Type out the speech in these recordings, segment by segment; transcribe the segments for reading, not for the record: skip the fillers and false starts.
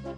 In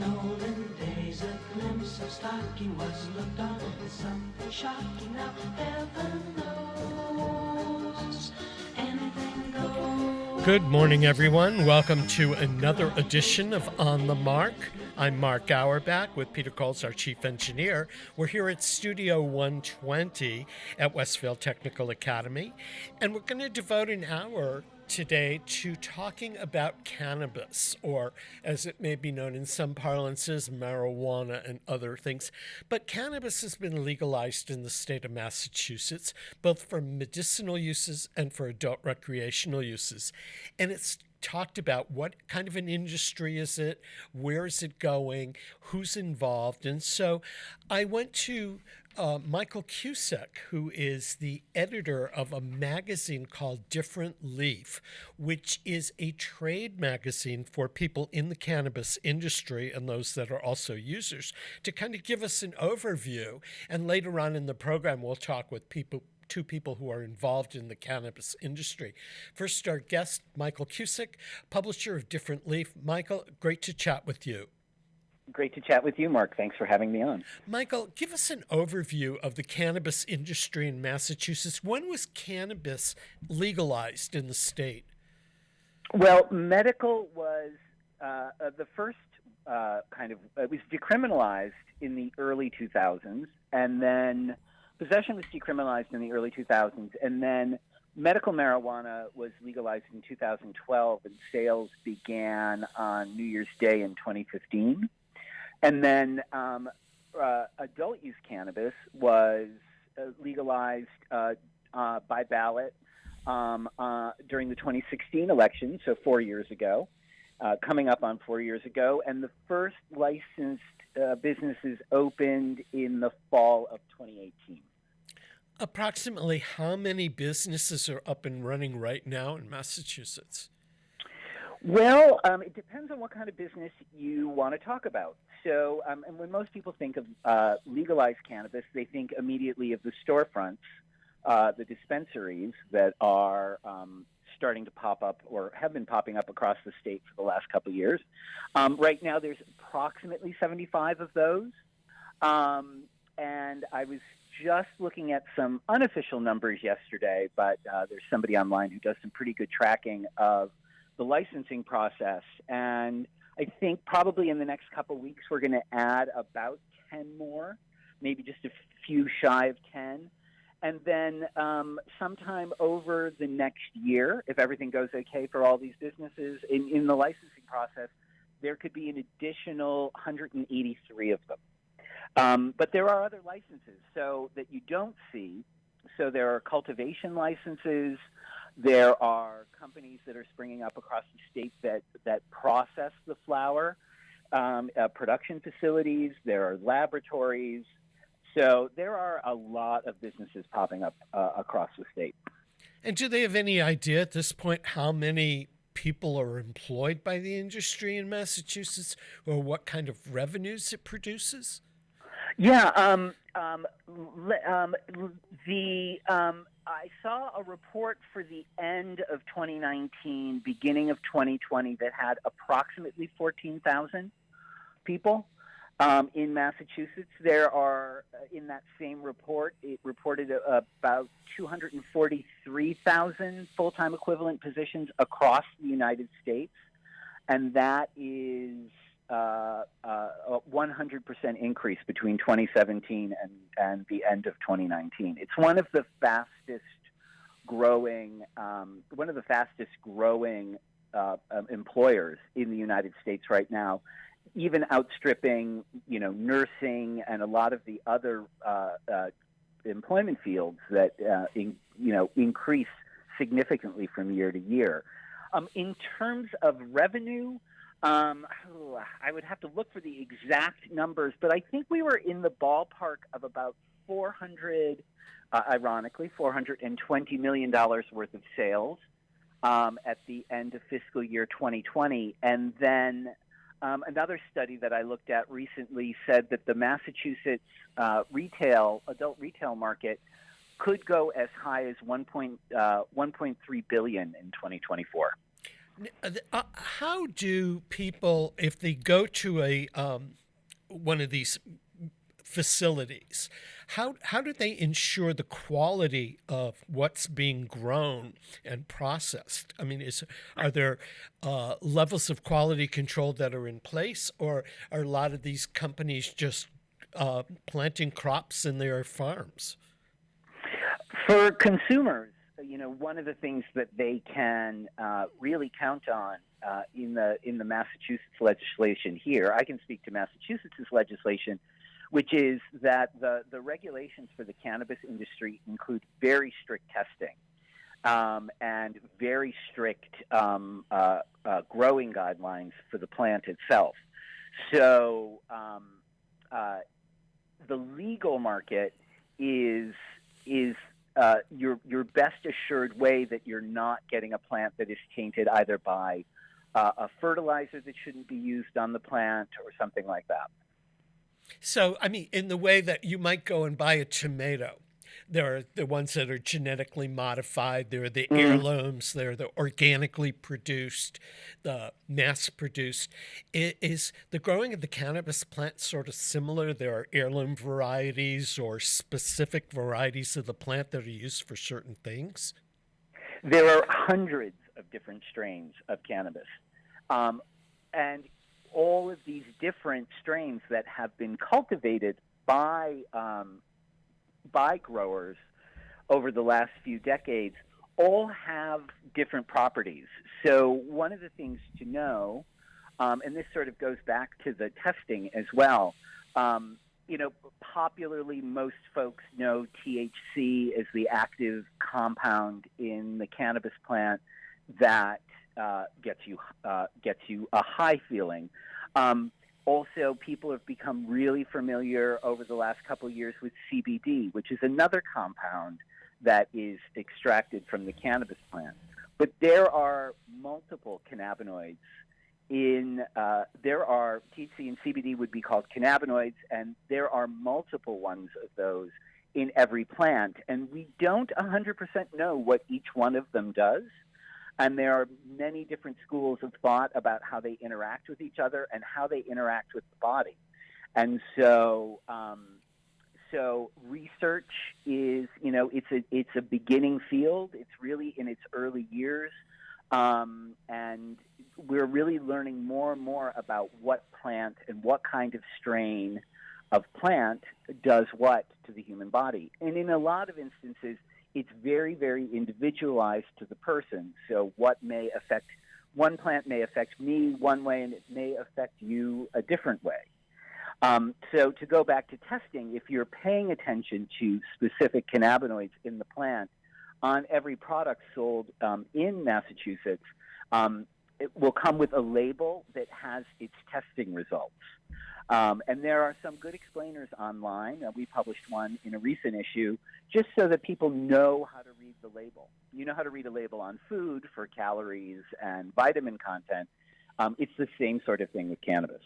olden days, a glimpse of stocking was looked on as something shocking. Now, heaven knows anything goes. Good morning, everyone. Welcome to another edition of On the Mark. I'm Mark Auerbach with Peter Coles, our chief engineer. We're here at Studio 120 at Westfield Technical Academy, and we're going to devote an hour today to talking about cannabis, or as it may be known in some parlances, marijuana and other things. But cannabis has been legalized in the state of Massachusetts, both for medicinal uses and for adult recreational uses. And it's talked about what kind of an industry is it, where is it going, who's involved. And so I went to Michael Kusek, who is the editor of a magazine called Different Leaf, which is a trade magazine for people in the cannabis industry and those that are also users, to kind of give us an overview. And later on in the program, we'll talk with two people who are involved in the cannabis industry. First, our guest, Michael Kusek, publisher of Different Leaf. Michael, great to chat with you. Great to chat with you, Mark. Thanks for having me on. Michael, give us an overview of the cannabis industry in Massachusetts. When was cannabis legalized in the state? Well, medical was the first it was decriminalized in the early 2000s, and then possession was decriminalized in the early 2000s, and then medical marijuana was legalized in 2012, and sales began on New Year's Day in 2015. And then adult use cannabis was legalized by ballot during the 2016 election, so 4 years ago, coming up on 4 years ago. And the first licensed businesses opened in the fall of 2018. Approximately how many businesses are up and running right now in Massachusetts? Well, it depends on what kind of business you want to talk about. So, and when most people think of legalized cannabis, they think immediately of the storefronts, the dispensaries that are starting to pop up or have been popping up across the state for the last couple of years. Right now, there's approximately 75 of those. And I was just looking at some unofficial numbers yesterday, but there's somebody online who does some pretty good tracking of the licensing process. And I think probably in the next couple of weeks, we're going to add about 10 more, maybe just a few shy of 10. And then sometime over the next year, if everything goes okay for all these businesses in the licensing process, there could be an additional 183 of them. But there are other licenses so that you don't see. So there are cultivation licenses. There are companies that are springing up across the state that process the flower, production facilities. There are laboratories. So there are a lot of businesses popping up across the state. And do they have any idea at this point how many people are employed by the industry in Massachusetts, or what kind of revenues it produces? Yeah, I saw a report for the end of 2019, beginning of 2020, that had approximately 14,000 people in Massachusetts. There are, in that same report, it reported about 243,000 full-time equivalent positions across the United States, and that is a 100% increase between 2017 and the end of 2019. It's one of the fastest growing employers in the United States right now, even outstripping, nursing and a lot of the other employment fields that increase significantly from year to year. In terms of revenue, I would have to look for the exact numbers, but I think we were in the ballpark of about $420 million worth of sales at the end of fiscal year 2020. And then another study that I looked at recently said that the Massachusetts adult retail market could go as high as 1.3 billion in 2024. How do people, if they go to a one of these facilities, how do they ensure the quality of what's being grown and processed? I mean, are there levels of quality control that are in place, or are a lot of these companies just planting crops in their farms? For consumers, one of the things that they can really count on in the Massachusetts legislation here, I can speak to Massachusetts' legislation, which is that the regulations for the cannabis industry include very strict testing and very strict growing guidelines for the plant itself. So the legal market is your best assured way that you're not getting a plant that is tainted either by a fertilizer that shouldn't be used on the plant or something like that. So, I mean, in the way that you might go and buy a tomato, there are the ones that are genetically modified, there are the heirlooms, there are the organically produced, the mass produced. Is the growing of the cannabis plant sort of similar? There are heirloom varieties or specific varieties of the plant that are used for certain things? There are hundreds of different strains of cannabis. And all of these different strains that have been cultivated by growers over the last few decades all have different properties. So one of the things to know, and this sort of goes back to the testing as well, popularly most folks know THC as the active compound in the cannabis plant that gets you a high feeling. Also, people have become really familiar over the last couple of years with CBD, which is another compound that is extracted from the cannabis plant. But there are multiple cannabinoids there are THC and CBD would be called cannabinoids, and there are multiple ones of those in every plant. And we don't 100% know what each one of them does. And there are many different schools of thought about how they interact with each other and how they interact with the body. And so, research is, it's a beginning field. It's really in its early years. And we're really learning more and more about what plant and what kind of strain of plant does what to the human body. And in a lot of instances, it's very, very individualized to the person. So what may affect one plant may affect me one way, and it may affect you a different way. So to go back to testing, if you're paying attention to specific cannabinoids in the plant on every product sold in Massachusetts, it will come with a label that has its testing results. And there are some good explainers online. We published one in a recent issue just so that people know how to read the label. You know how to read a label on food for calories and vitamin content. It's the same sort of thing with cannabis.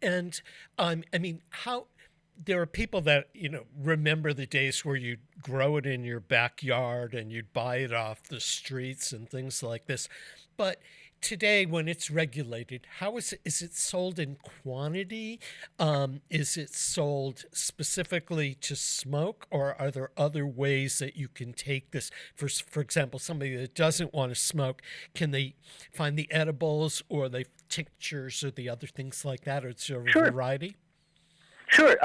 And there are people that, remember the days where you'd grow it in your backyard and you'd buy it off the streets and things like this. But today, when it's regulated, how is it sold in quantity? Is it sold specifically to smoke, or are there other ways that you can take this? For example, somebody that doesn't want to smoke, can they find the edibles or the tinctures or the other things like that? Or is there a variety? Sure.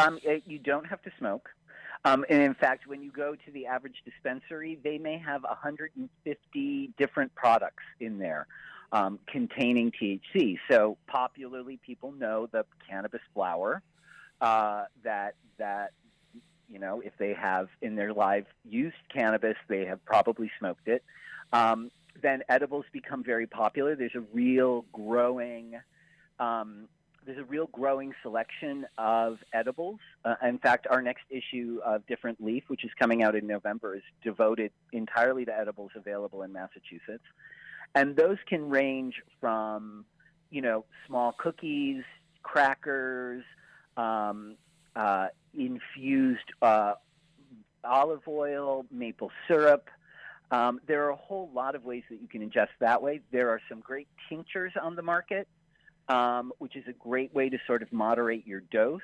You don't have to smoke. And in fact, when you go to the average dispensary, they may have 150 different products in there containing THC. So popularly, people know the cannabis flower that if they have in their life used cannabis, they have probably smoked it. Then edibles become very popular. There's a real growing selection of edibles. In fact, our next issue of Different Leaf, which is coming out in November, is devoted entirely to edibles available in Massachusetts. And those can range from, small cookies, crackers, infused olive oil, maple syrup. There are a whole lot of ways that you can ingest that way. There are some great tinctures on the market, which is a great way to sort of moderate your dose.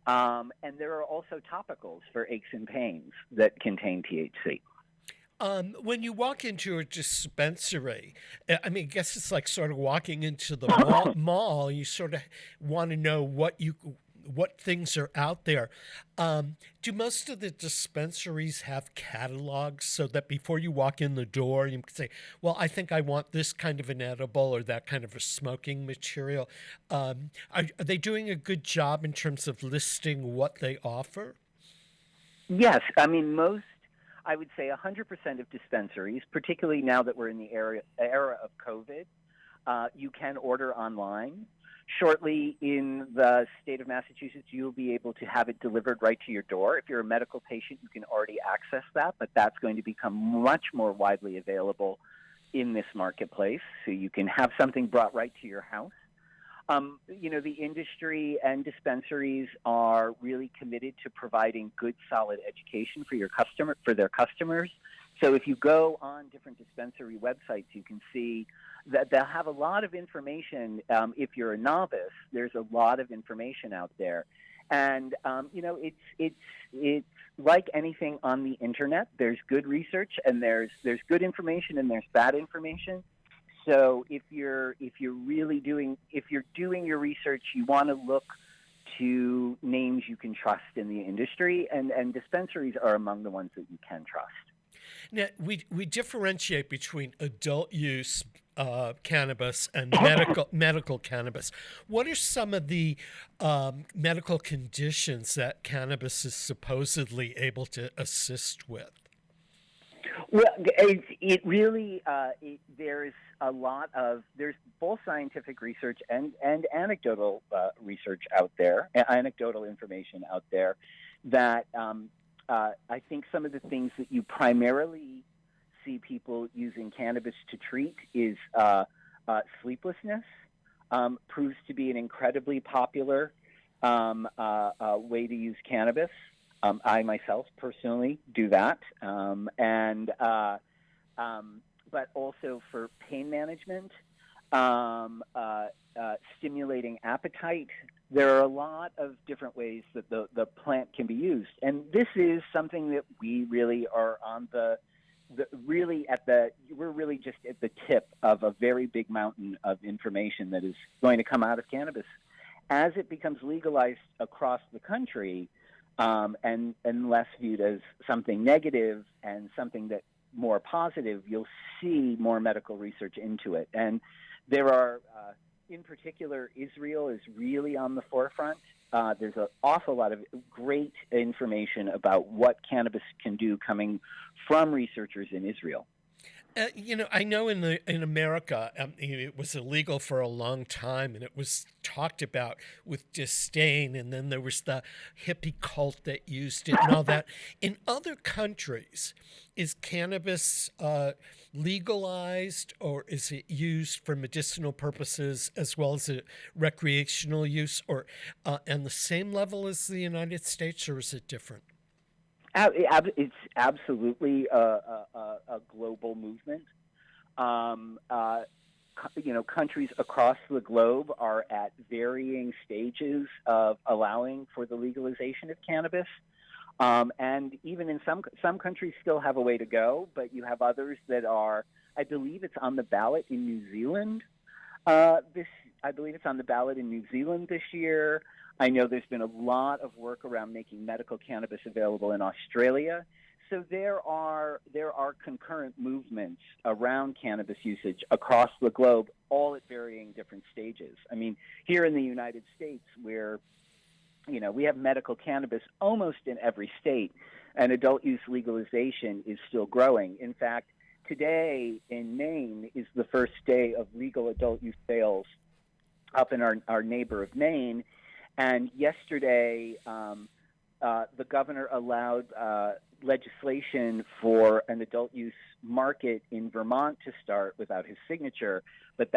And there are also topicals for aches and pains that contain THC. When you walk into a dispensary, I mean, I guess it's like sort of walking into the mall. You sort of want to know what things are out there. Do most of the dispensaries have catalogs so that before you walk in the door, you can say, well, I think I want this kind of an edible or that kind of a smoking material? Are they doing a good job in terms of listing what they offer? Yes, I mean, I would say 100% of dispensaries, particularly now that we're in the era of COVID, you can order online. Shortly in the state of Massachusetts, you'll be able to have it delivered right to your door. If you're a medical patient, you can already access that, but that's going to become much more widely available in this marketplace. So you can have something brought right to your house. The industry and dispensaries are really committed to providing good, solid education for their customers. So if you go on different dispensary websites, you can see that they'll have a lot of information. If you're a novice, there's a lot of information out there. And, it's like anything on the internet. There's good research and there's good information and there's bad information. So if you're doing your research, you want to look to names you can trust in the industry, and dispensaries are among the ones that you can trust. Now, we differentiate between adult use cannabis and medical cannabis. What are some of the medical conditions that cannabis is supposedly able to assist with? Well, there's both scientific research and anecdotal research out there, anecdotal information out there that I think some of the things that you primarily see people using cannabis to treat is sleeplessness. Proves to be an incredibly popular way to use cannabis. I myself personally do that, but also for pain management, stimulating appetite. There are a lot of different ways that the plant can be used, and this is something that we really are on we're really just at the tip of a very big mountain of information that is going to come out of cannabis as it becomes legalized across the country. And less viewed as something negative and something that more positive, you'll see more medical research into it. And there are, in particular, Israel is really on the forefront. There's an awful lot of great information about what cannabis can do coming from researchers in Israel. I know in America, it was illegal for a long time, and it was talked about with disdain. And then there was the hippie cult that used it and all that. In other countries, is cannabis legalized, or is it used for medicinal purposes as well as a recreational use, or on the same level as the United States, or is it different? It's absolutely a global movement. Countries across the globe are at varying stages of allowing for the legalization of cannabis. And even in some countries still have a way to go, but you have others that are, I believe it's on the ballot in New Zealand. I believe it's on the ballot in New Zealand this year. I know there's been a lot of work around making medical cannabis available in Australia. So there are concurrent movements around cannabis usage across the globe, all at varying different stages. I mean, here in the United States, where we have medical cannabis almost in every state, and adult use legalization is still growing. In fact, today in Maine is the first day of legal adult use sales up in our neighbor of Maine. And yesterday, the governor allowed legislation for an adult use market in Vermont to start without his signature. But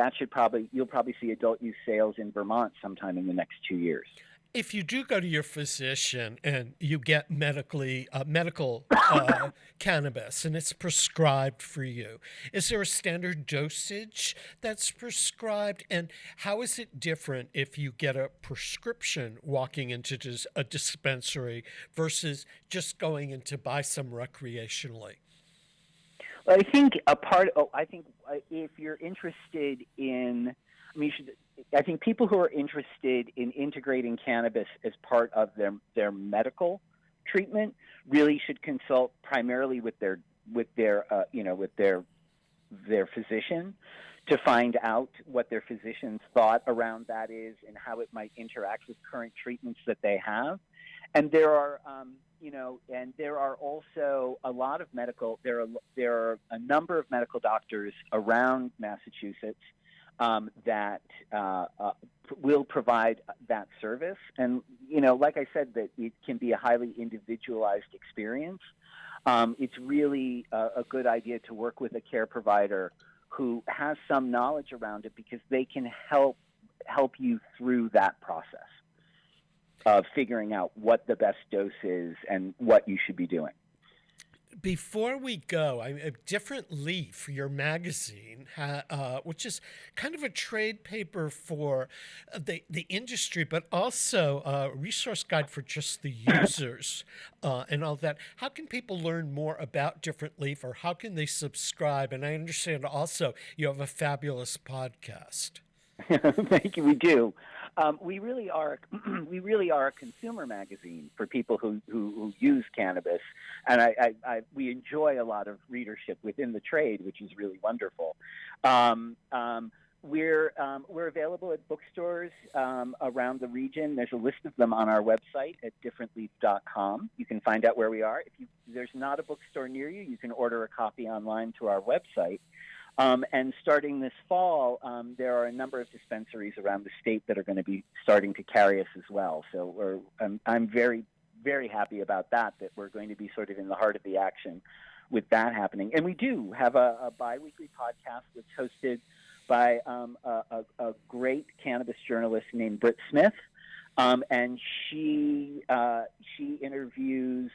you'll probably see adult use sales in Vermont sometime in the next 2 years. If you do go to your physician and you get medical cannabis and it's prescribed for you, is there a standard dosage that's prescribed? And how is it different if you get a prescription walking into a dispensary versus just going in to buy some recreationally? Well, I think if you're interested in, I think people who are interested in integrating cannabis as part of their medical treatment really should consult primarily with their physician to find out what their physician's thought around that is and how it might interact with current treatments that they have. And there are also a lot of there are a number of medical doctors around Massachusetts that will provide that service. And, like I said, that it can be a highly individualized experience. It's really a good idea to work with a care provider who has some knowledge around it, because they can help you through that process of figuring out what the best dose is and what you should be doing. Before we go, a Different Leaf, your magazine, which is kind of a trade paper for the industry, but also a resource guide for just the users and all that. How can people learn more about Different Leaf, or how can they subscribe? And I understand also you have a fabulous podcast. Thank you. We do. We really are a consumer magazine for people who use cannabis, and we enjoy a lot of readership within the trade, which is really wonderful. We're available at bookstores around the region. There's a list of them on our website at differentleaf.com. You can find out where we are. If there's not a bookstore near you, you can order a copy online through our website. And starting this fall, there are a number of dispensaries around the state that are going to be starting to carry us as well. So I'm very, very happy about that we're going to be sort of in the heart of the action with that happening. And we do have a biweekly podcast that's hosted by a great cannabis journalist named Britt Smith, and she interviews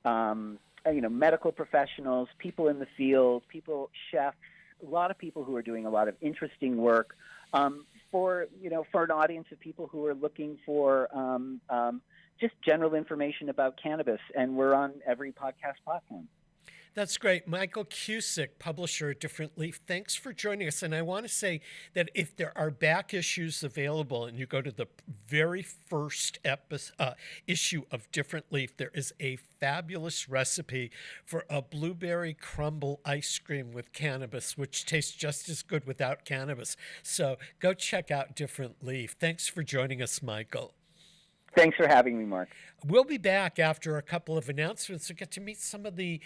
medical professionals, people in the field, chefs. A lot of people who are doing a lot of interesting work for an audience of people who are looking for just general information about cannabis. And we're on every podcast platform. That's great. Michael Kusek, publisher at Different Leaf, thanks for joining us. And I want to say that if there are back issues available and you go to the very first issue of Different Leaf, there is a fabulous recipe for a blueberry crumble ice cream with cannabis, which tastes just as good without cannabis. So go check out Different Leaf. Thanks for joining us, Michael. Thanks for having me, Mark. We'll be back after a couple of announcements to get to meet some of the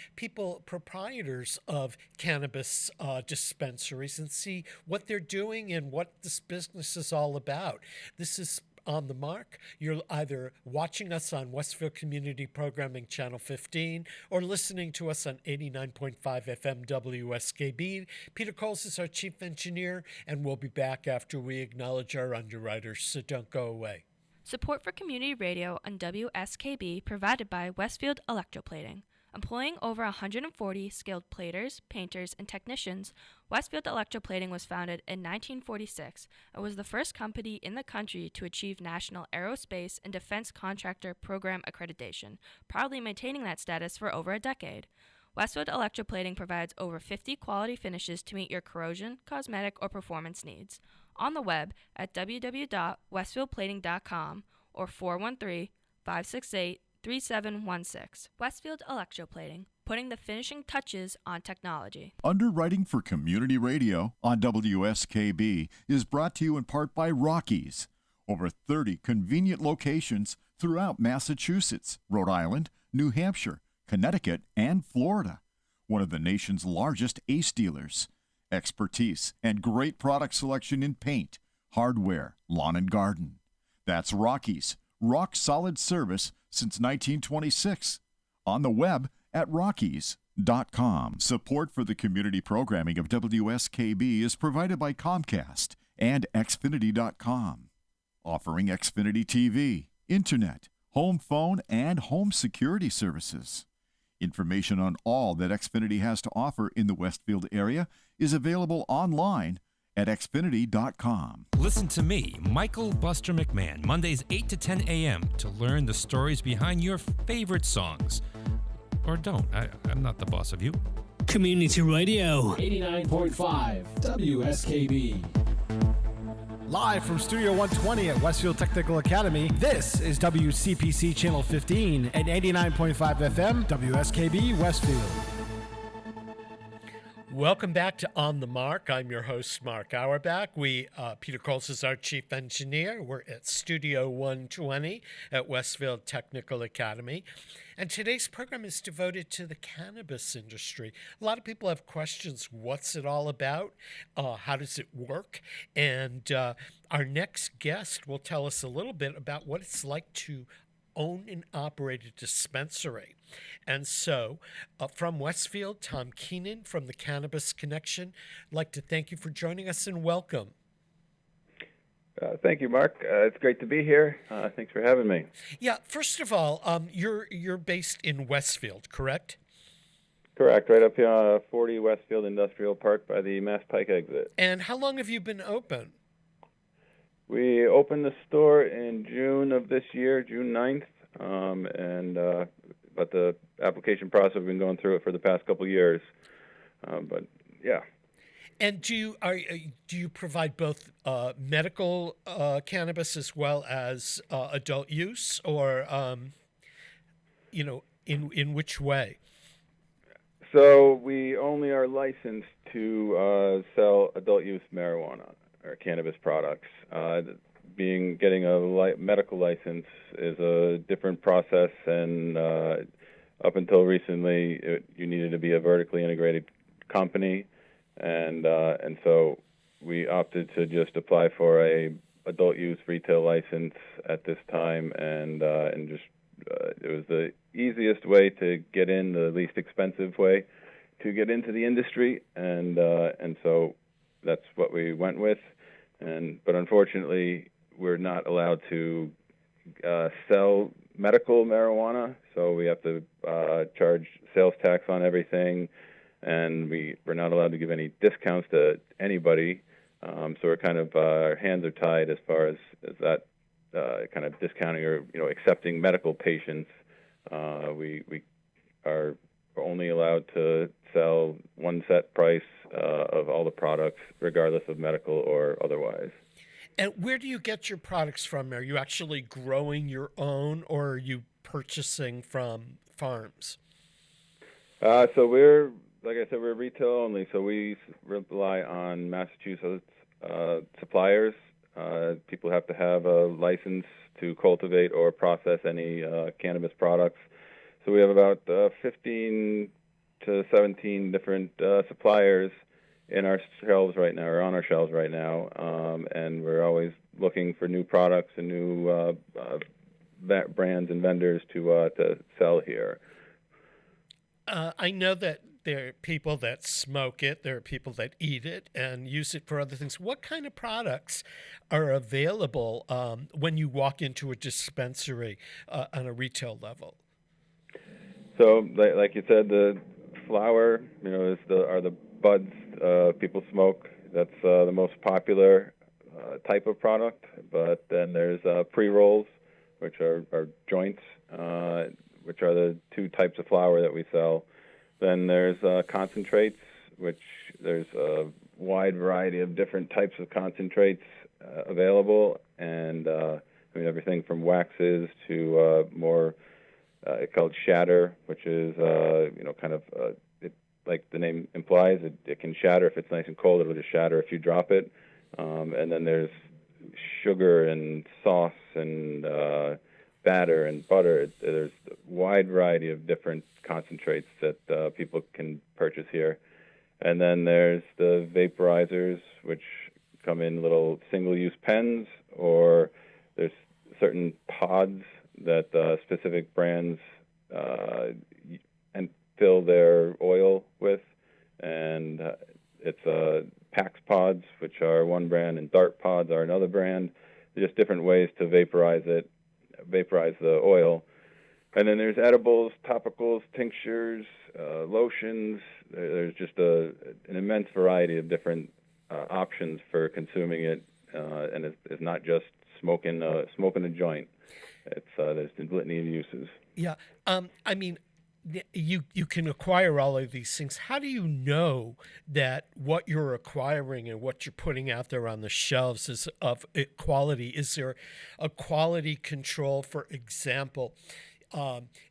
proprietors of cannabis dispensaries, and see what they're doing and what this business is all about. This is On the Mark. You're either watching us on Westfield Community Programming Channel 15 or listening to us on 89.5 FM WSKB. Peter Coles is our chief engineer, and we'll be back after we acknowledge our underwriters, so don't go away. Support for community radio on WSKB provided by Westfield Electroplating. Employing over 140 skilled platers, painters, and technicians, Westfield Electroplating was founded in 1946 and was the first company in the country to achieve National Aerospace and Defense Contractor Program accreditation, proudly maintaining that status for over a decade. Westfield Electroplating provides over 50 quality finishes to meet your corrosion, cosmetic, or performance needs. On the web at www.westfieldplating.com or 413-568-3716. Westfield Electroplating, putting the finishing touches on technology. Underwriting for Community Radio on WSKB is brought to you in part by Rockies. Over 30 convenient locations throughout Massachusetts, Rhode Island, New Hampshire, Connecticut, and Florida. One of the nation's largest ACE dealers. Expertise and great product selection in paint, hardware, lawn and garden. That's Rockies. Rock solid service since 1926. On the web at rockies.com. Support for the community programming of WSKB is provided by Comcast and Xfinity.com. Offering Xfinity TV, internet, home phone, and home security services. Information on all that Xfinity has to offer in the Westfield area is available online at xfinity.com. Listen to me, Michael Buster McMahon, Mondays 8 to 10 a.m. to learn the stories behind your favorite songs. Or don't. I'm not the boss of you. Community Radio. 89.5 WSKB. Live from Studio 120 at Westfield Technical Academy, this is WCPC Channel 15 and 89.5 FM WSKB Westfield. Welcome back to On the Mark. I'm your host, Mark Auerbach. Peter Coles is our chief engineer. We're at Studio 120 at Westfield Technical Academy. And today's program is devoted to the cannabis industry. A lot of people have questions. What's it all about? How does it work? And our next guest will tell us a little bit about what it's like to own and operate a dispensary. And so, from Westfield, Tom Keenan from the Cannabis Connection, I'd like to thank you for joining us and welcome. Thank you, Mark. It's great to be here. Thanks for having me. Yeah, first of all, you're based in Westfield, correct? Correct, right up here on 40 Westfield Industrial Park by the Mass Pike exit. And how long have you been open? We opened the store in June of this year, June 9th, but the application process, we've been going through it for the past couple of years. But yeah. And do you provide both medical cannabis as well as adult use, or in which way? So we only are licensed to sell adult use marijuana or cannabis products. Getting a medical license is a different process, and up until recently, you needed to be a vertically integrated company. And so we opted to just apply for a adult use retail license at this time, and just it was the easiest way to get in, the least expensive way to get into the industry, and so that's what we went with. But unfortunately, we're not allowed to sell medical marijuana, so we have to charge sales tax on everything. And we're not allowed to give any discounts to anybody, so we're kind of our hands are tied as far as that kind of discounting or accepting medical patients. We are only allowed to sell one set price of all the products, regardless of medical or otherwise. And where do you get your products from? Are you actually growing your own, or are you purchasing from farms? So we're, like I said, we're retail only, so we rely on Massachusetts suppliers. People have to have a license to cultivate or process any cannabis products. So we have about 15 to 17 different suppliers in our shelves right now, or on our shelves right now, and we're always looking for new products and new brands and vendors to sell here. I know that there are people that smoke it, there are people that eat it and use it for other things. What kind of products are available when you walk into a dispensary on a retail level? So, like you said, the flower, are the buds people smoke. That's the most popular type of product. But then there's pre-rolls, which are joints, which are the two types of flower that we sell. Then there's concentrates, which there's a wide variety of different types of concentrates available, and everything from waxes to more called shatter, which is like the name implies, it can shatter. If it's nice and cold, it'll just shatter if you drop it. And then there's sugar and sauce and batter and butter. There's a wide variety of different concentrates that people can purchase here. And then there's the vaporizers, which come in little single-use pens, or there's certain pods that specific brands and fill their oil with. And it's Pax pods, which are one brand, and Dart pods are another brand. They're just different ways to vaporize it vaporize the oil. And then there's edibles, topicals, tinctures, lotions. There's just an immense variety of different options for consuming it, and it's not just smoking a joint. There's a litany of uses. Yeah. I mean, you can acquire all of these things. How do you know that what you're acquiring and what you're putting out there on the shelves is of quality? Is there a quality control? For example,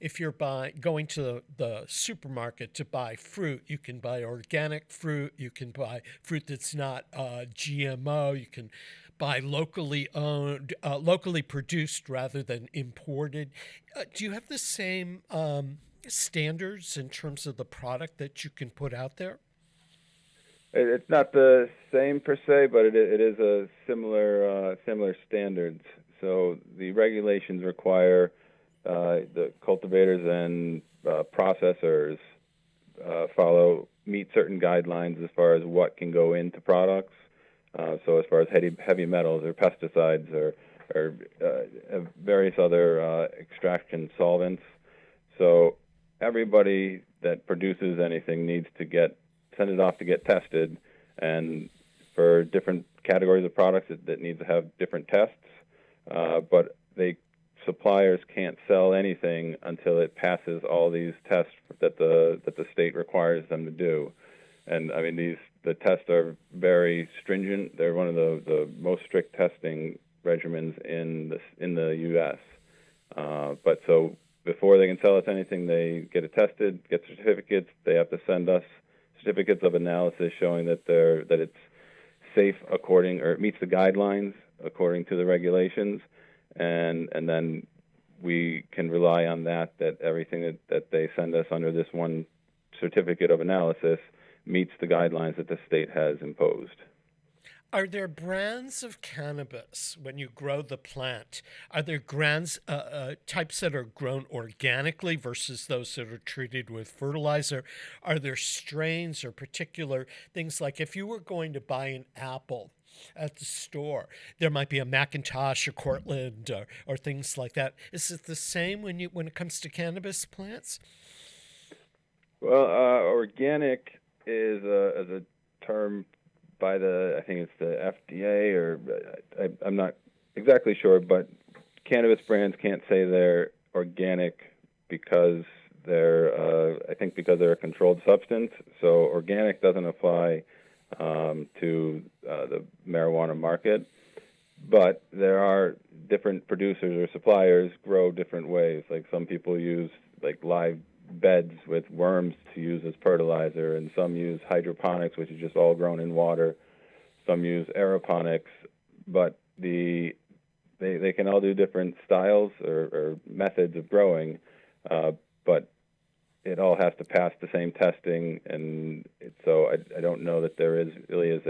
if you're going to the supermarket to buy fruit, you can buy organic fruit. You can buy fruit that's not GMO. You can buy locally owned, locally produced rather than imported. Do you have the same standards in terms of the product that you can put out there? It's not the same per se, but it is a similar standards. So the regulations require the cultivators and processors meet certain guidelines as far as what can go into products. So as far as heavy metals or pesticides or various other extraction solvents. So everybody that produces anything needs to send it off to get tested, and for different categories of products that need to have different tests. But suppliers can't sell anything until it passes all these tests that the state requires them to do. And I mean, the tests are very stringent. They're one of the most strict testing regimens in the U.S. But so before they can sell us anything, they get it tested, get certificates. They have to send us certificates of analysis showing that it's safe or it meets the guidelines according to the regulations, and then we can rely on that everything that they send us under this one certificate of analysis meets the guidelines that the state has imposed. Are there brands of cannabis when you grow the plant? Are there types that are grown organically versus those that are treated with fertilizer? Are there strains or particular things, like if you were going to buy an apple at the store, there might be a Macintosh or Cortland or things like that. Is it the same when it comes to cannabis plants? Well, organic is a term by I think it's the FDA, or I'm not exactly sure, but cannabis brands can't say they're organic because they're a controlled substance. So organic doesn't apply to the marijuana market. But there are different producers or suppliers grow different ways. Like some people use live beds with worms to use as fertilizer, and some use hydroponics, which is just all grown in water. Some use aeroponics, but they can all do different styles or methods of growing, but it all has to pass the same testing, and so I don't know that there really is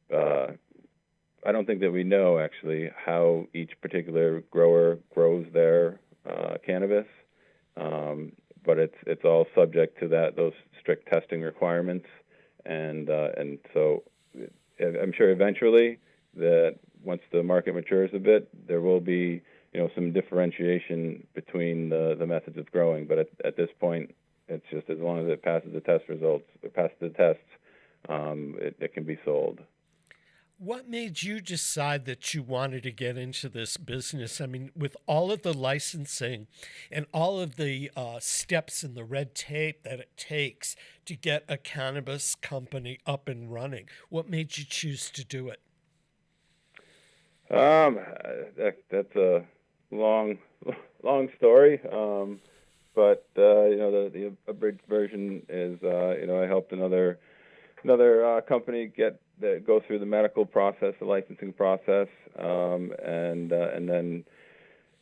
I don't think that we know actually how each particular grower grows their cannabis. But it's all subject to those strict testing requirements, and so I'm sure eventually that once the market matures a bit, there will be some differentiation between the methods of growing. But at this point, it's just as long as it passes the test results, or passes the tests, it can be sold. What made you decide that you wanted to get into this business? I mean, with all of the licensing and all of the steps and the red tape that it takes to get a cannabis company up and running, what made you choose to do it? That's a long story. But the abridged version is I helped another company go through the medical process, the licensing process, and then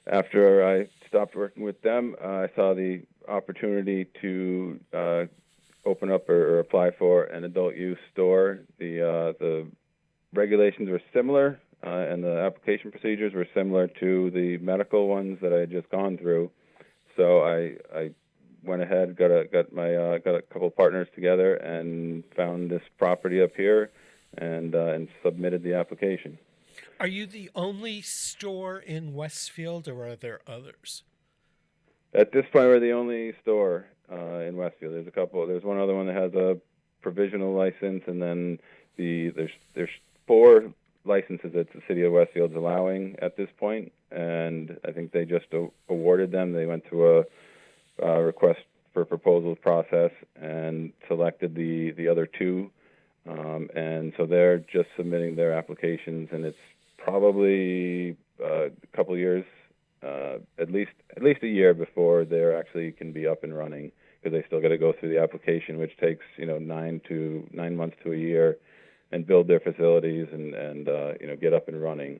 after I stopped working with them, I saw the opportunity to open up or apply for an adult use store. The regulations were similar, and the application procedures were similar to the medical ones that I had just gone through. So I went ahead, got a couple partners together, and found this property up here, and submitted the application. Are you the only store in Westfield, or are there others? At this point, we're the only store in Westfield. There's a couple. There's one other one that has a provisional license, and then there's 4 licenses that the city of Westfield's allowing at this point, and I think they just awarded them. They went through a request for proposals process and selected the other 2, and so they're just submitting their applications, and it's probably a couple years, at least a year before they actually can be up and running, because they still got to go through the application, which takes 9 months to a year, and build their facilities and get up and running.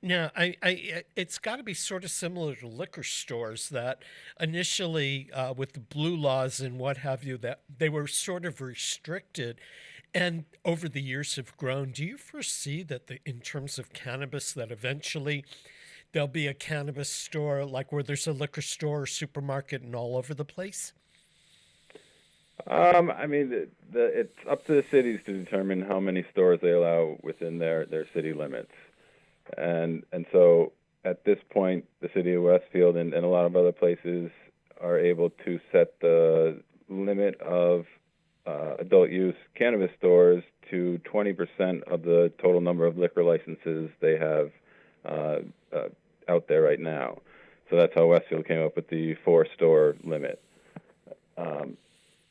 Yeah, it's got to be sort of similar to liquor stores that initially, with the blue laws and what have you, that they were sort of restricted, and over the years have grown. Do you foresee that in terms of cannabis, that eventually there'll be a cannabis store like where there's a liquor store or supermarket and all over the place? I mean, it's up to the cities to determine how many stores they allow within their city limits. And so at this point, the city of Westfield and a lot of other places are able to set the limit of adult use cannabis stores to 20% of the total number of liquor licenses they have out there right now. So that's how Westfield came up with the 4-store limit.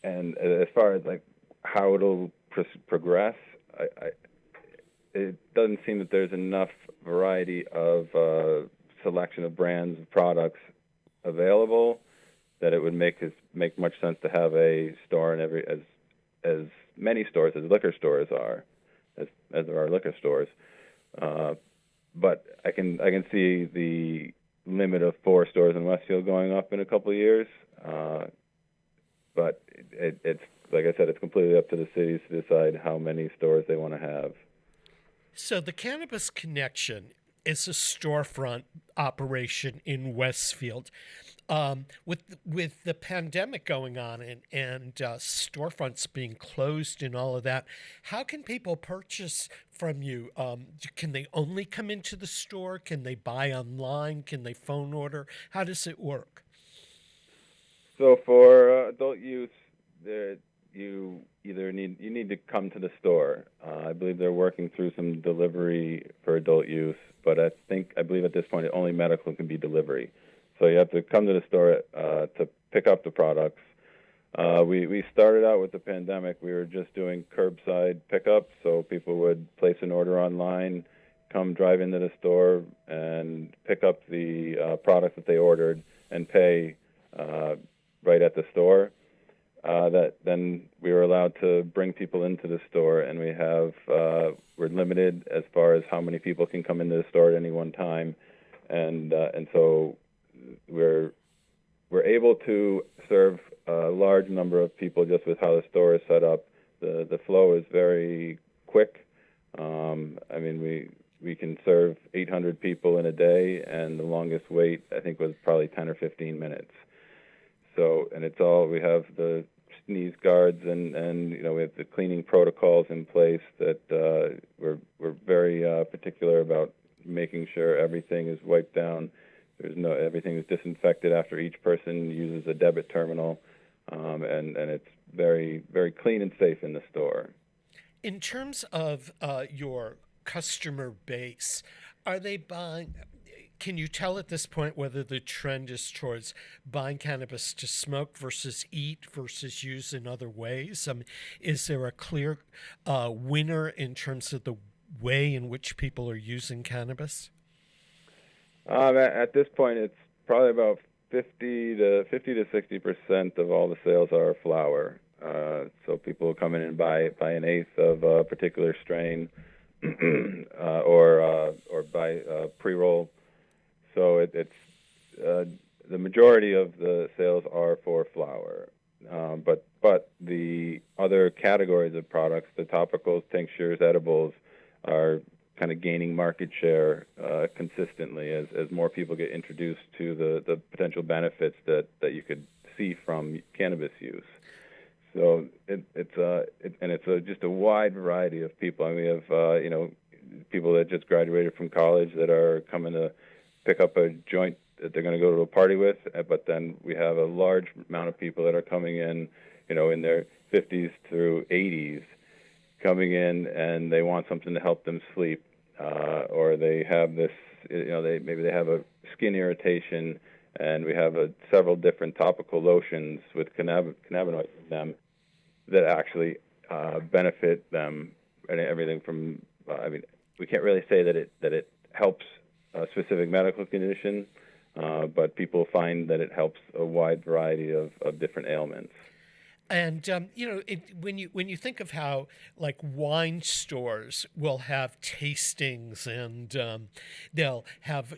And as far as like how it'll progress, it doesn't seem that there's enough variety of selection of brands of products available that it would make much sense to have a store in every as many stores as liquor stores are, as there are liquor stores. But I can see the limit of 4 stores in Westfield going up in a couple of years. But it's like I said, it's completely up to the cities to decide how many stores they want to have. So the Cannabis Connection is a storefront operation in Westfield. With the pandemic going on and storefronts being closed and all of that, how can people purchase from you? Can they only come into the store? Can they buy online? Can they phone order? How does it work? So for adult use, you need to come to the store. I believe they're working through some delivery for adult use, but I believe at this point only medical can be delivery. So you have to come to the store to pick up the products. We started out with the pandemic. We were just doing curbside pickup, so people would place an order online, come drive into the store, and pick up the product that they ordered and pay right at the store. Then we were allowed to bring people into the store, and we're limited as far as how many people can come into the store at any one time, and so we're able to serve a large number of people just with how the store is set up. The flow is very quick. I mean, we can serve 800 people in a day, and the longest wait I think was probably 10 or 15 minutes. So, and we have the sneeze guards and we have the cleaning protocols in place that we're very particular about making sure everything is wiped down. Everything is disinfected after each person uses a debit terminal, and it's very, very clean and safe in the store. In terms of your customer base, are they buying? Can you tell at this point whether the trend is towards buying cannabis to smoke versus eat versus use in other ways? Is there a clear winner in terms of the way in which people are using cannabis? At this point, it's probably about 50 to 60% of all the sales are flower. So people will come in and buy an eighth of a particular strain, or buy pre-roll. So it's the majority of the sales are for flower, but the other categories of products, the topicals, tinctures, edibles, are kind of gaining market share consistently as more people get introduced to the potential benefits that you could see from cannabis use. So it's just a wide variety of people. I mean, we have people that just graduated from college that are coming to pick up a joint that they're going to go to a party with. But then we have a large amount of people that are coming in, in their 50s through 80s, coming in and they want something to help them sleep, or they have this, maybe they have a skin irritation, and we have several different topical lotions with cannabinoids in them that actually benefit them, and everything from, we can't really say that it helps a specific medical condition, but people find that it helps a wide variety of different ailments. And when you think of how like wine stores will have tastings, and they'll have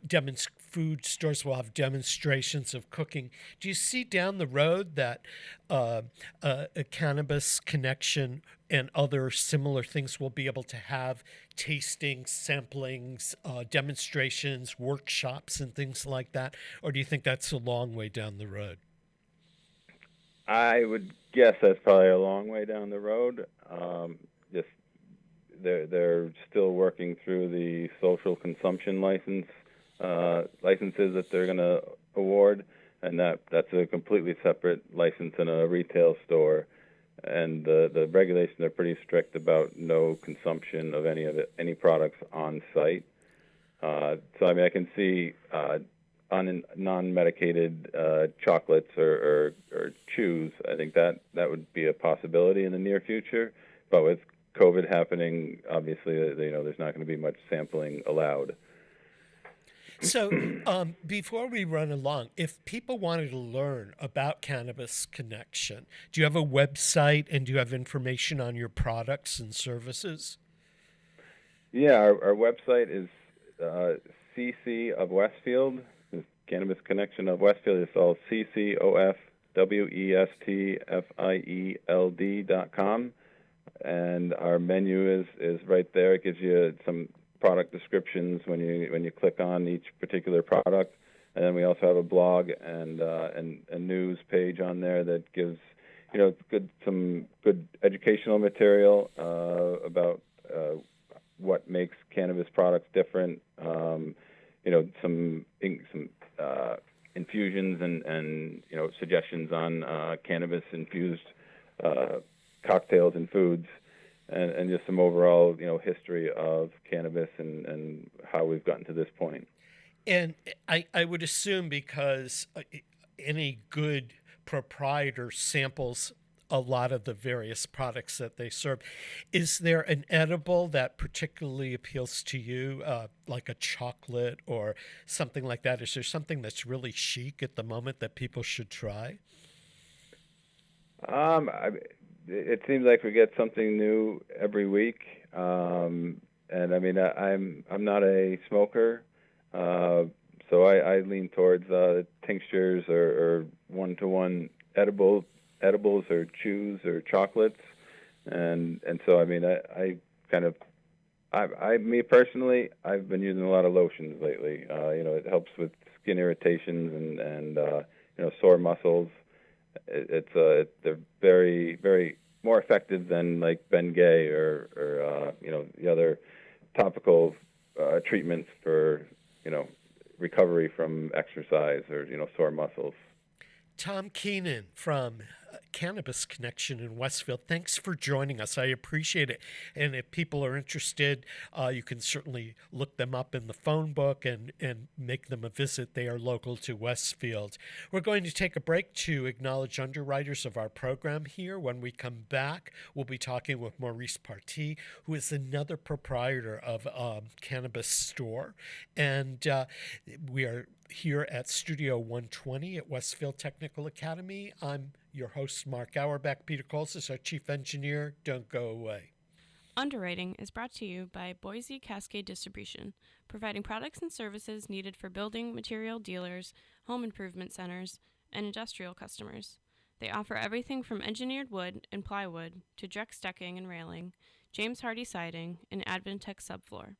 food stores will have demonstrations of cooking, do you see down the road that a Cannabis Connection and other similar things will be able to have tastings, samplings, demonstrations, workshops, and things like that? Or do you think that's a long way down the road? I would guess that's probably a long way down the road. Just they're still working through the social consumption licenses that they're going to award, and that's a completely separate license in a retail store. And the regulations are pretty strict about no consumption of any products on site. So I can see non-medicated chocolates or chews. I think that would be a possibility in the near future. But with COVID happening, obviously, there's not going to be much sampling allowed. So before we run along, if people wanted to learn about Cannabis Connection, do you have a website and do you have information on your products and services? Yeah, our website is CC of Westfield. Cannabis Connection of Westfield. It's all CCOFWESTFIELD.com, and our menu is right there. It gives you some product descriptions when you click on each particular product, and then we also have a blog and a news page on there that gives some good educational material about what makes cannabis products different. Some infusions and suggestions on cannabis infused cocktails and foods, and just some overall history of cannabis and how we've gotten to this point. And I would assume, because any good proprietor samples a lot of the various products that they serve, is there an edible that particularly appeals to you, like a chocolate or something like that? Is there something that's really chic at the moment that people should try? It seems like we get something new every week, and I'm not a smoker, so I lean towards tinctures or one-to-one edibles or chews or chocolates, and so me personally, I've been using a lot of lotions lately. It helps with skin irritations and sore muscles. They're very, very more effective than like Bengay or the other topical treatments for recovery from exercise or sore muscles. Tom Keenan from Cannabis Connection in Westfield, thanks for joining us. I appreciate it. And if people are interested, you can certainly look them up in the phone book and make them a visit. They are local to Westfield. We're going to take a break to acknowledge underwriters of our program here. When we come back, we'll be talking with Maurice Partee, who is another proprietor of a cannabis store. And we are here at Studio 120 at Westfield Technical Academy. I'm your host, Mark Auerbach. Peter Coles is our chief engineer. Don't go away. Underwriting is brought to you by Boise Cascade Distribution, providing products and services needed for building material dealers, home improvement centers, and industrial customers. They offer everything from engineered wood and plywood to Drex decking and railing, James Hardie siding, and Advantech subfloor.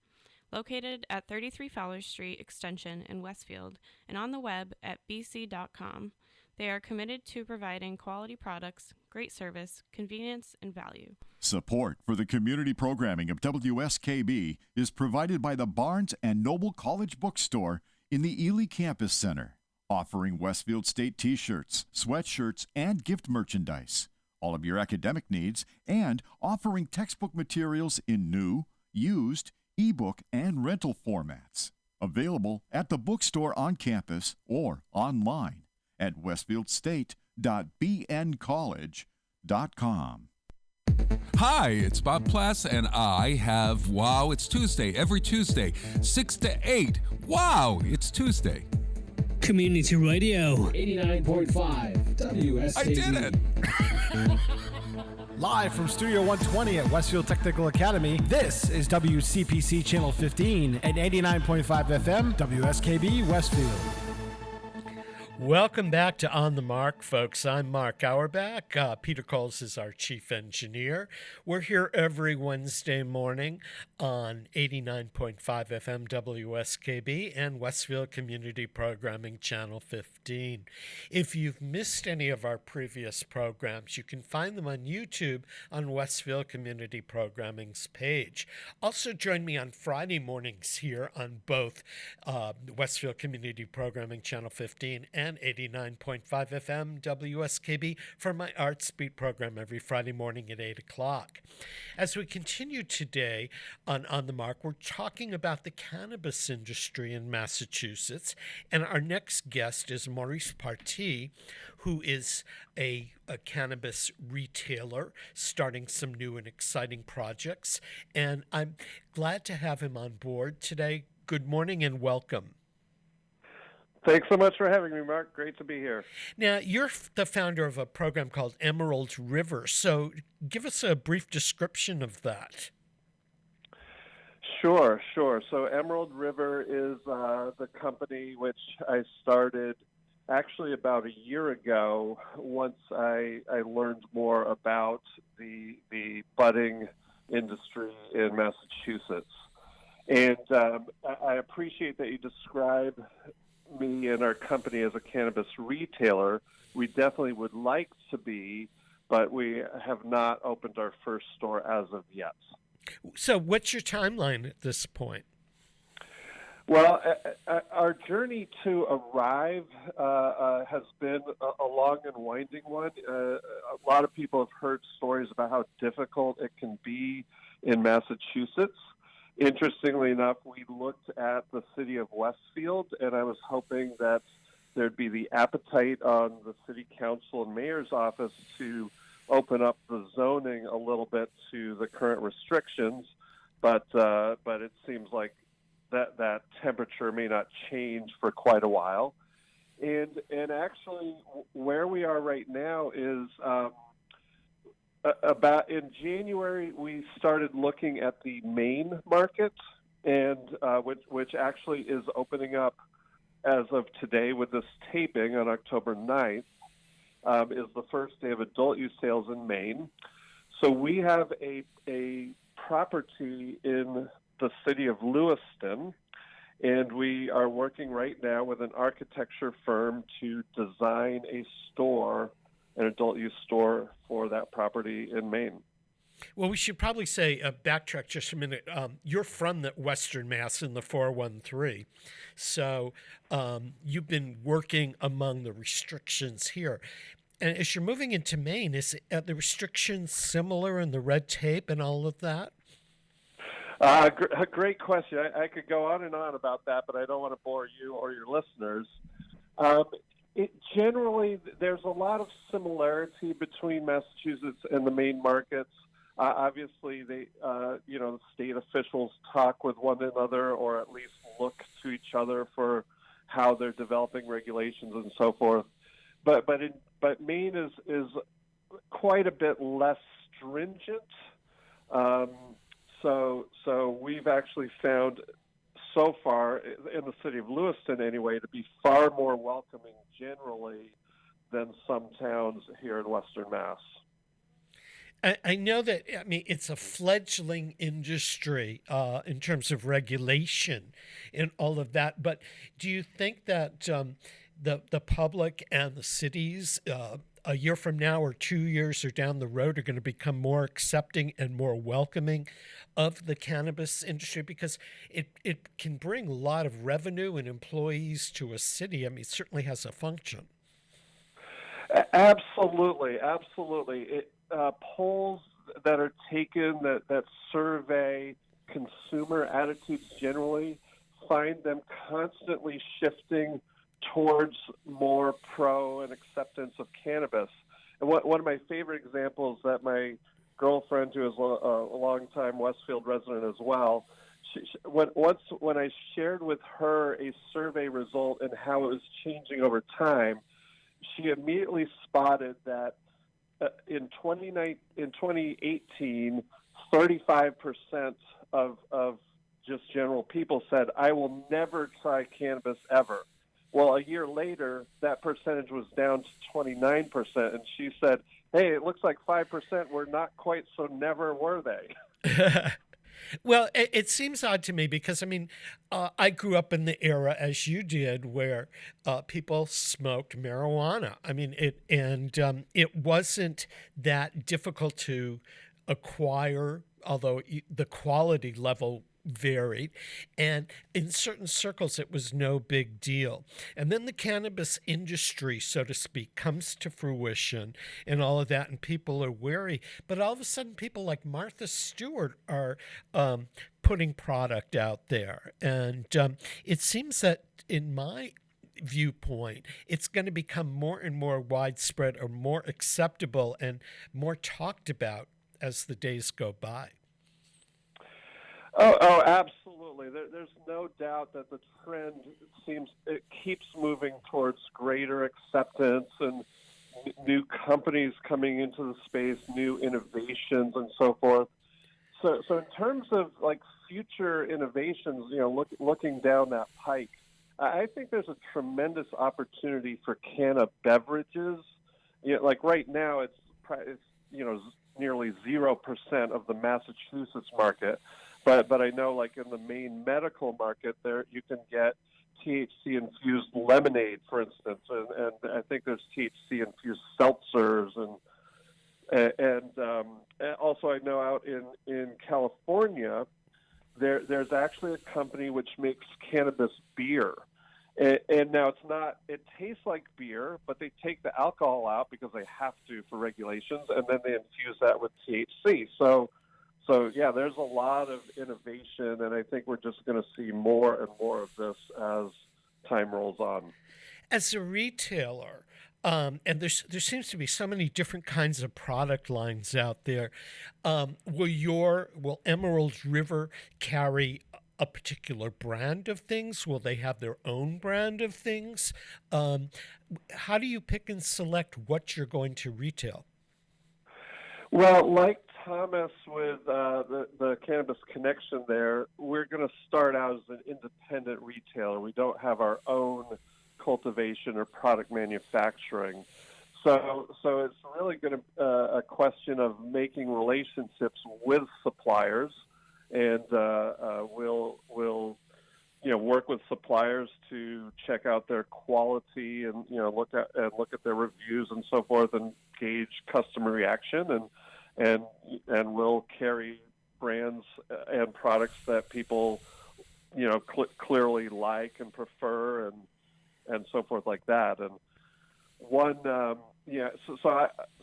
Located at 33 Fowler Street Extension in Westfield and on the web at bc.com. They are committed to providing quality products, great service, convenience, and value. Support for the community programming of WSKB is provided by the Barnes and Noble College Bookstore in the Ely Campus Center, offering Westfield State t-shirts, sweatshirts, and gift merchandise, all of your academic needs, and offering textbook materials in new, used, ebook, and rental formats. Available at the bookstore on campus or online at westfieldstate.bncollege.com. Hi, it's Bob Plass, and I have Wow, It's Tuesday, every Tuesday, 6 to 8. Wow, it's Tuesday. Community Radio. 89.5 WSKB. I did it! Live from Studio 120 at Westfield Technical Academy, this is WCPC Channel 15 and 89.5 FM, WSKB Westfield. Welcome back to On the Mark, folks. I'm Mark Auerbach. Peter Coles is our chief engineer. We're here every Wednesday morning on 89.5 FM WSKB and Westfield Community Programming Channel 15. If you've missed any of our previous programs, you can find them on YouTube on Westfield Community Programming's page. Also join me on Friday mornings here on both Westfield Community Programming Channel 15 and 89.5 FM WSKB for my Arts Beat program every Friday morning at 8 o'clock. As we continue today on the Mark, we're talking about the cannabis industry in Massachusetts, and our next guest is Maurice Partee, who is a cannabis retailer starting some new and exciting projects, and I'm glad to have him on board today. Good morning and welcome. Thanks so much for having me, Mark. Great to be here. Now, you're the founder of a program called Emerald River, so give us a brief description of that. Sure. So Emerald River is the company which I started actually about a year ago once I learned more about the budding industry in Massachusetts. And I appreciate that you describe me and our company as a cannabis retailer. We definitely would like to be, but we have not opened our first store as of yet. So what's your timeline at this point? Well, our journey to arrive has been a long and winding one. A lot of people have heard stories about how difficult it can be in Massachusetts. Interestingly enough, we looked at the city of Westfield, and I was hoping that there'd be the appetite on the city council and mayor's office to open up the zoning a little bit to the current restrictions, but it seems like that temperature may not change for quite a while. And actually, where we are right now is about in January, we started looking at the Maine market, and which actually is opening up as of today with this taping on October 9th, is the first day of adult use sales in Maine. So we have a property in the city of Lewiston, and we are working right now with an architecture firm to design a store, an adult use store for that property in Maine. Well, we should probably say, backtrack just a minute. You're from the Western Mass in the 413. So you've been working among the restrictions here. And as you're moving into Maine, is the restrictions similar in the red tape and all of that? Great question. I could go on and on about that, but I don't want to bore you or your listeners. Generally, there's a lot of similarity between Massachusetts and the Maine markets. Obviously, the state officials talk with one another, or at least look to each other for how they're developing regulations and so forth. But Maine is quite a bit less stringent. So we've actually found so far in the city of Lewiston, anyway, to be far more welcoming generally than some towns here in Western Mass. I know that, it's a fledgling industry in terms of regulation and all of that, but do you think that the public and the cities a year from now or 2 years or down the road are going to become more accepting and more welcoming of the cannabis industry because it can bring a lot of revenue and employees to a city. I mean, it certainly has a function. Absolutely, absolutely. Polls that are taken that survey consumer attitudes generally find them constantly shifting towards more pro and acceptance of cannabis. And one of my favorite examples that my girlfriend, who is a longtime Westfield resident as well, when I shared with her a survey result and how it was changing over time, she immediately spotted that in 2018, 35% of just general people said, "I will never try cannabis ever." Well, a year later, that percentage was down to 29%, and she said, "Hey, it looks like 5% were not quite so never, were they?" Well, it seems odd to me because, I mean, I grew up in the era, as you did, where people smoked marijuana. I mean, it wasn't that difficult to acquire, although the quality level varied, and in certain circles it was no big deal. And then the cannabis industry, so to speak, comes to fruition and all of that, and people are wary. But all of a sudden people like Martha Stewart are putting product out there, and it seems that, in my viewpoint, it's going to become more and more widespread or more acceptable and more talked about as the days go by. Oh, absolutely. There's no doubt that the trend keeps moving towards greater acceptance and new companies coming into the space, new innovations, and so forth. So in terms of like future innovations, looking down that pike, I think there's a tremendous opportunity for canna beverages. Like right now, it's nearly 0% of the Massachusetts market. But I know, like in the main medical market, there you can get THC-infused lemonade, for instance, and I think there's THC-infused seltzers, and also I know out in California, there's actually a company which makes cannabis beer, and now it tastes like beer, but they take the alcohol out because they have to for regulations, and then they infuse that with THC. So yeah, there's a lot of innovation, and I think we're just going to see more and more of this as time rolls on. As a retailer, and there seems to be so many different kinds of product lines out there. Will Emerald River carry a particular brand of things? Will they have their own brand of things? How do you pick and select what you're going to retail? Well, like Thomas with the Cannabis Connection there, we're going to start out as an independent retailer. We don't have our own cultivation or product manufacturing. So it's really going to a question of making relationships with suppliers, and we'll work with suppliers to check out their quality and look at their reviews and so forth, and gauge customer reaction, and we'll carry brands and products that people clearly like and prefer, and so forth like that. And one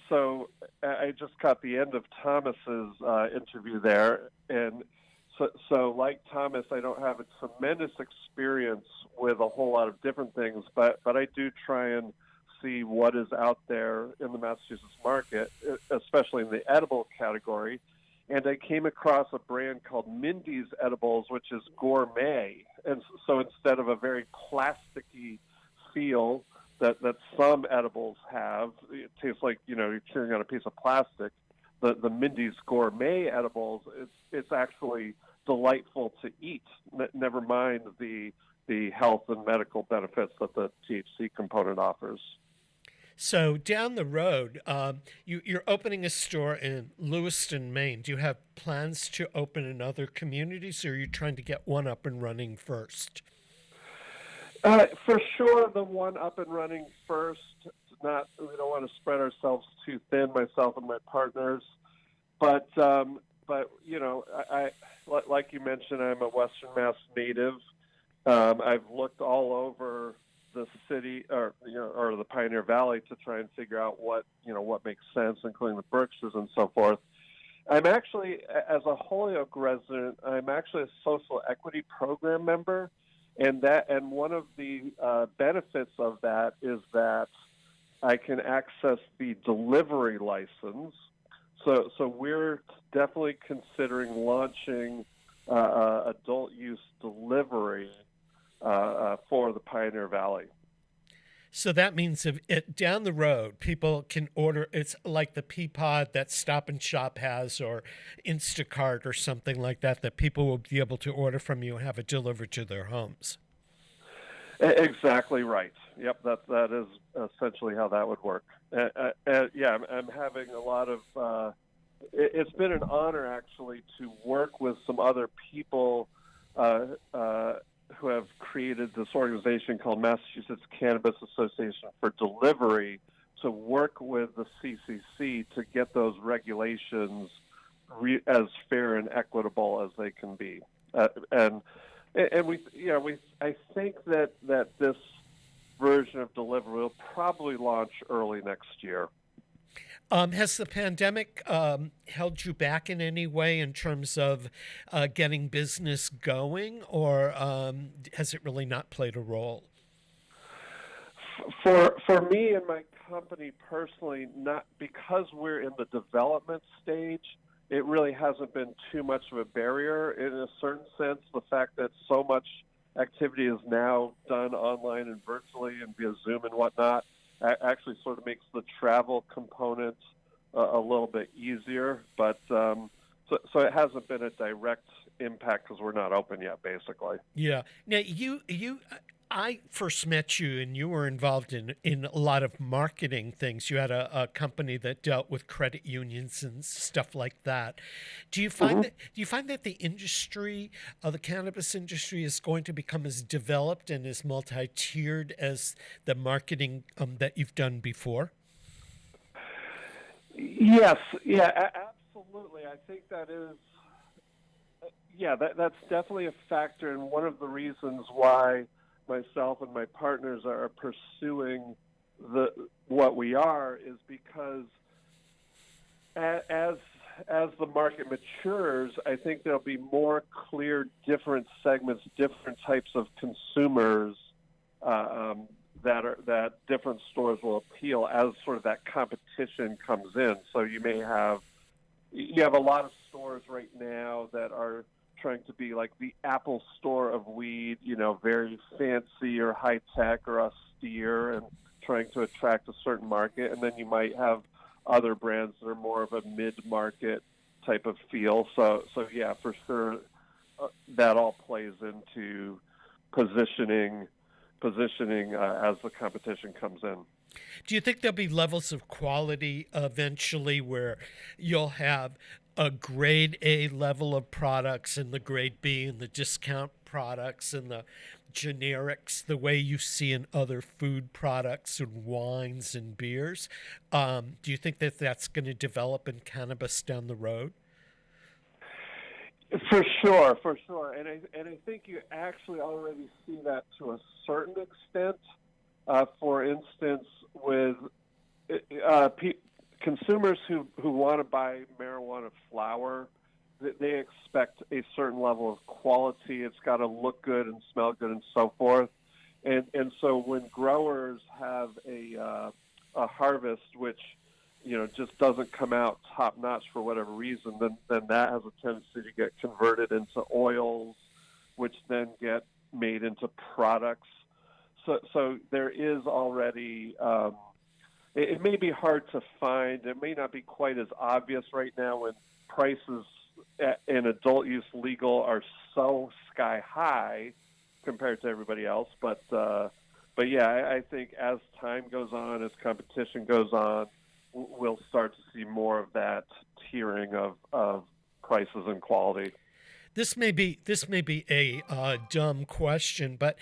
so I just caught the end of Thomas's interview there, and so like Thomas, I don't have a tremendous experience with a whole lot of different things, but I do try and see what is out there in the Massachusetts market, especially in the edible category. And I came across a brand called Mindy's Edibles, which is gourmet. And so instead of a very plasticky feel that some edibles have, it tastes like, you're chewing on a piece of plastic. The Mindy's Gourmet Edibles, it's actually delightful to eat, never mind the health and medical benefits that the THC component offers. So down the road, you're opening a store in Lewiston, Maine. Do you have plans to open in other communities, or are you trying to get one up and running first? For sure, the one up and running first. We don't want to spread ourselves too thin, myself and my partners. But I like you mentioned, I'm a Western Mass native. I've looked all over the city or the Pioneer Valley to try and figure out what makes sense, including the Berkshires and so forth. I'm actually, as a Holyoke resident, I'm actually a social equity program member, and one of the benefits of that is that I can access the delivery license. So we're definitely considering launching adult use delivery for the Pioneer Valley. So that means down the road, people can order. It's like the Peapod that Stop and Shop has, or Instacart or something like that. That people will be able to order from you and have it delivered to their homes. Exactly right. Yep, that is essentially how that would work. I'm having a lot of. It's been an honor actually to work with some other people who have created this organization called Massachusetts Cannabis Association for Delivery to work with the CCC to get those regulations as fair and equitable as they can be. I think that this version of delivery will probably launch early next year. Has the pandemic held you back in any way in terms of getting business going, or has it really not played a role? For me and my company personally, not because we're in the development stage, it really hasn't been too much of a barrier. In a certain sense, the fact that so much activity is now done online and virtually and via Zoom and whatnot actually sort of makes the travel component a little bit easier. But so it hasn't been a direct impact because we're not open yet, basically. Yeah. Now, I first met you, and you were involved in a lot of marketing things. You had a company that dealt with credit unions and stuff like that. Do you find that the industry, the cannabis industry, is going to become as developed and as multi-tiered as the marketing that you've done before? Yes. Yeah. Absolutely. I think that is. Yeah. That's definitely a factor, and one of the reasons why myself and my partners are pursuing what we are is because as the market matures, I think there'll be more clear different segments, different types of consumers that different stores will appeal as sort of that competition comes in. So you have a lot of stores right now that are trying to be like the Apple store of weed, very fancy or high tech or austere, and trying to attract a certain market. And then you might have other brands that are more of a mid-market type of feel. So yeah, for sure, that all plays into positioning as the competition comes in. Do you think there'll be levels of quality eventually where you'll have a grade A level of products and the grade B and the discount products and the generics, the way you see in other food products and wines and beers? Do you think that that's going to develop in cannabis down the road? For sure. And I think you actually already see that to a certain extent. For instance, with consumers who want to buy marijuana flower, they expect a certain level of quality. It's got to look good and smell good and so forth. And so when growers have a harvest which just doesn't come out top notch for whatever reason, then that has a tendency to get converted into oils, which then get made into products. So there is already. It may be hard to find. It may not be quite as obvious right now when prices in adult use legal are so sky high compared to everybody else. But yeah, I think as time goes on, as competition goes on, we'll start to see more of that tiering of prices and quality. This may be a dumb question, but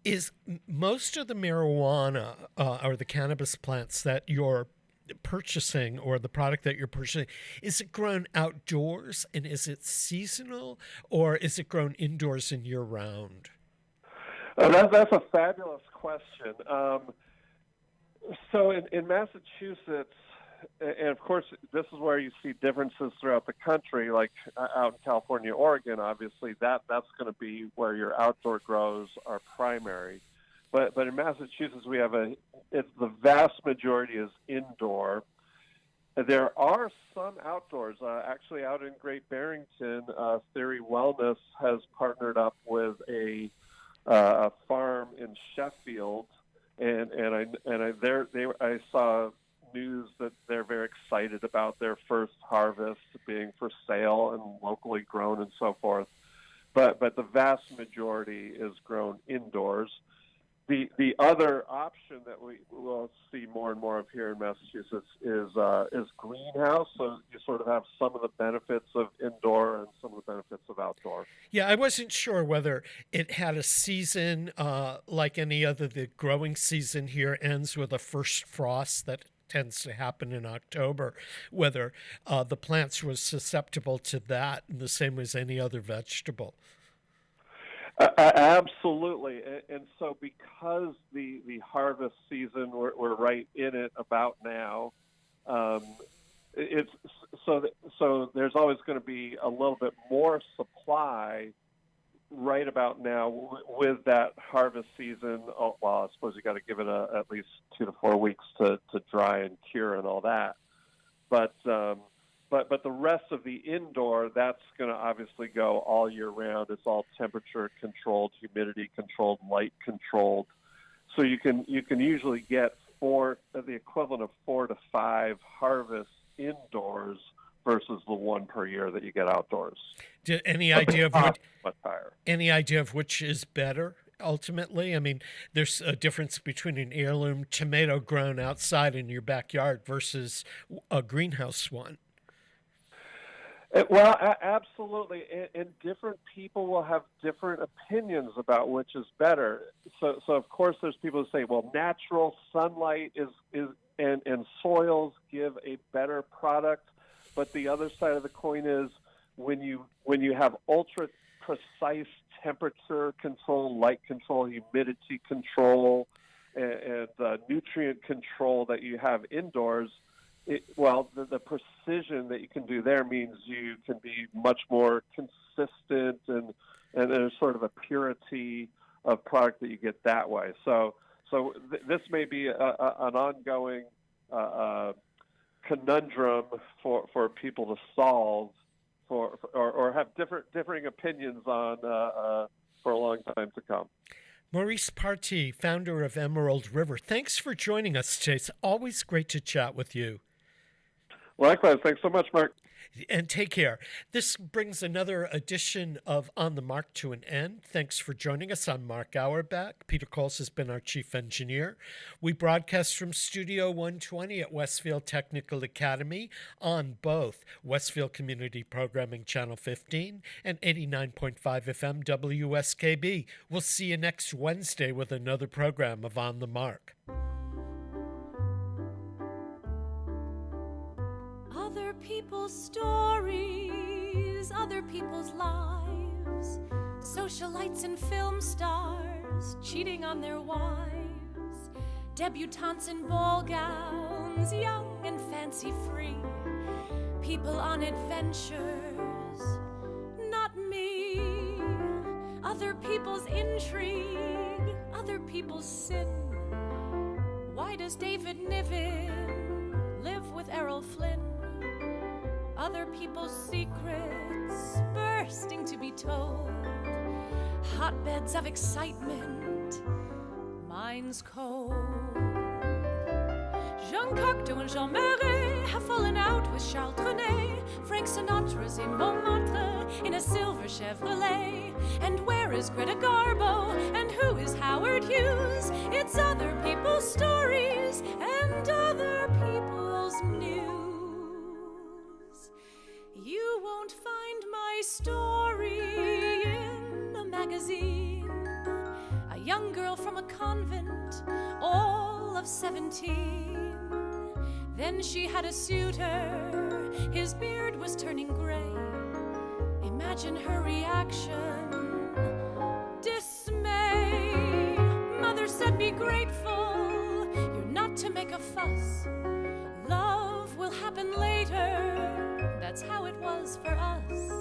is most of the marijuana or the cannabis plants that you're purchasing, or the product that you're purchasing, is it grown outdoors, and is it seasonal, or is it grown indoors and year round? That's a fabulous question. So in Massachusetts, and of course, this is where you see differences throughout the country, like out in California, Oregon, obviously, that's going to be where your outdoor grows are primary. But in Massachusetts, we have the vast majority is indoor. There are some outdoors. Actually, out in Great Barrington, Theory Wellness has partnered up with a farm in Sheffield, and I saw news that they're very excited about their first harvest being for sale and locally grown and so forth. But the vast majority is grown indoors. The other option that we will see more and more of here in Massachusetts is greenhouse. So you sort of have some of the benefits of indoor and some of the benefits of outdoor. Yeah, I wasn't sure whether it had a season like any other. The growing season here ends with a first frost that tends to happen in October, whether the plants were susceptible to that in the same way as any other vegetable. Absolutely, and so because the harvest season, we're right in it about now. It's so there's always going to be a little bit more supply right about now with that harvest season. Well, I suppose you got to give it at least 2 to 4 weeks to dry and cure and all that, but the rest of the indoor, that's going to obviously go all year round. It's all temperature controlled, humidity controlled, light controlled. So you can usually get the equivalent of 4 to 5 harvests indoors versus the 1 per year that you get outdoors. Any idea of what? Much higher. Any idea of which is better? Ultimately, I mean, there's a difference between an heirloom tomato grown outside in your backyard versus a greenhouse one. Well, absolutely, and different people will have different opinions about which is better. So of course, there's people who say, well, natural sunlight and soils give a better product. But the other side of the coin is when you have ultra precise temperature control, light control, humidity control, and nutrient control that you have indoors. The precision that you can do there means you can be much more consistent, and there's sort of a purity of product that you get that way. So this may be an ongoing conundrum for people to solve, or have differing opinions on for a long time to come. Maurice Partee, founder of Emerald River, thanks for joining us today. It's always great to chat with you. Likewise. Thanks so much, Mark. And take care. This brings another edition of On the Mark to an end. Thanks for joining us. I'm Mark Auerbach. Peter Coles has been our chief engineer. We broadcast from Studio 120 at Westfield Technical Academy on both Westfield Community Programming Channel 15 and 89.5 FM WSKB. We'll see you next Wednesday with another program of On the Mark. Other people's stories, other people's lives, socialites and film stars cheating on their wives, debutantes in ball gowns, young and fancy-free, people on adventures, not me. Other people's intrigue, other people's sin. Why does David Niven live with Errol Flynn? Other people's secrets bursting to be told, hotbeds of excitement, mine's cold. Jean Cocteau and Jean Marais have fallen out with Charles Trenet. Frank Sinatra's in Montmartre in a silver Chevrolet. And where is Greta Garbo? And who is Howard Hughes? It's other people's stories and other people's news. You won't find my story 17. Then she had a suitor, his beard was turning gray. Imagine her reaction, dismay. Mother said, be grateful, you're not to make a fuss. Love will happen later, that's how it was for us.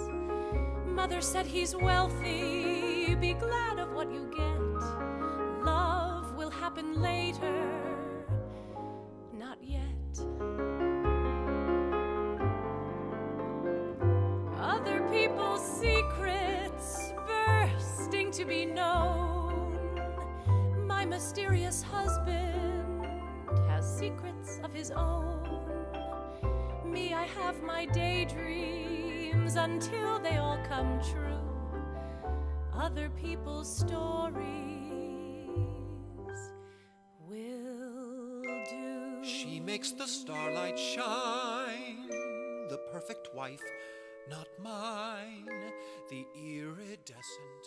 Mother said, he's wealthy, be glad of what you get. Love will happen later, not yet. Other people's secrets bursting to be known. My mysterious husband has secrets of his own. Me, I have my daydreams until they all come true. Other people's stories will do. She makes the starlight shine, the perfect wife, not mine, the iridescent